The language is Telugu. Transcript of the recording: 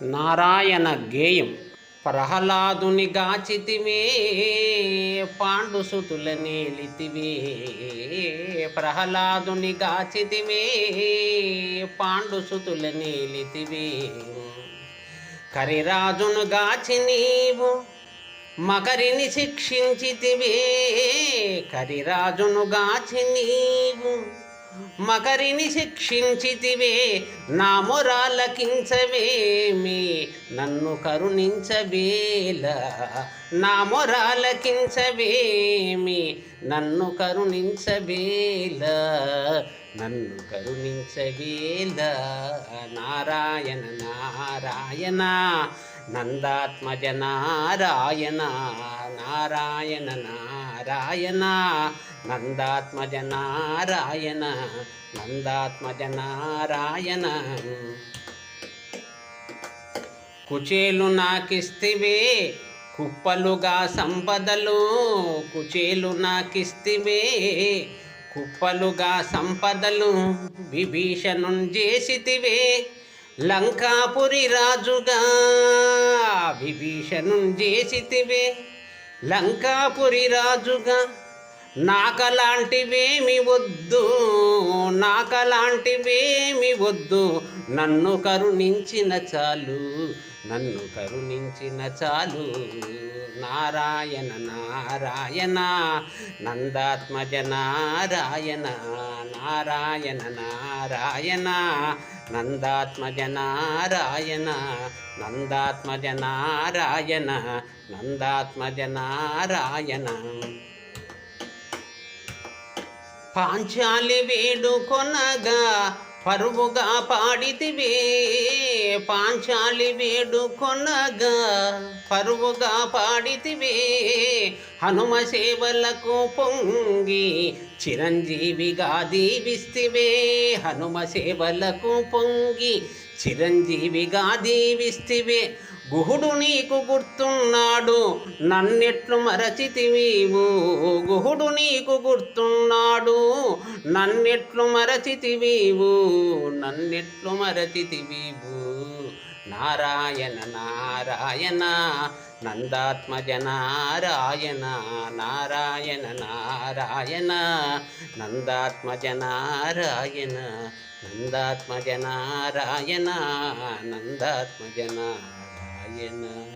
నారాయణ గేయం. ప్రహ్లాదుని గాచితివే పాండుసుతుల నేలితివే. ప్రహ్లాదుని గాచితివే పాండుసుతుల నేలితివే. కరిరాజును గాచి నీవు మకరిని శిక్షించితివే. కరిరాజును గాచి నీవు మకరిని శిక్షించితివే. నా మొరాలకించవేమి నన్ను కరుణించవేల. నా మొరాలకించవేమి నన్ను కరుణించవేల. నన్ను కరుణించవేల. నారాయణ నారాయణ నందాత్మజ నారాయణ. నారాయణ నారాయణ నందాత్మజ నారాయణ. నందాత్మజ నారాయణ. కుచేలు నాకిస్తివే కుప్పలుగా సంపదలు. కుచేలు నాకిస్తివే కుప్పలుగా సంపదలు. విభీషణుని చేసితివే లంకాపురి రాజుగా. విభీషణుని చేసితివే లంకాపురి రాజుగా. నాకలాంటివేమి వద్దు, నాకలాంటివేమి వద్దు. నన్ను కరుణించిన చాలు, నన్ను కరుణించిన చాలు. నారాయణ నారాయణ నందాత్మజ నారాయణ. నారాయణ నారాయణ నందాత్మజ నారాయణ. నందాత్మజ నారాయణ. నందాత్మజ నారాయణ. పాంచాలి వేడుకొనగా పరువుగా పాడితివే. పాంచాలి వేడుకొనగా పరువుగా పాడితివే. హనుమ సేవలకు పొంగి చిరంజీవిగా దీవిస్తివే. హనుమ సేవలకు పొంగి చిరంజీవిగా దీవిస్తివే. గుహుడు నీకు గుర్తున్నాడు నన్నెట్లు మరచితివీవు. గుహుడు నీకు గుర్తున్నాడు నన్నెట్లు మరచితివీవు. నన్నెట్లు మరచితివీవు. నారాయణ నారాయణ నందాత్మజ నారాయణ. నారాయణ నారాయణ నందాత్మజ నారాయణ. నందాత్మజ నారాయణ. నందాత్మజ నారాయణ.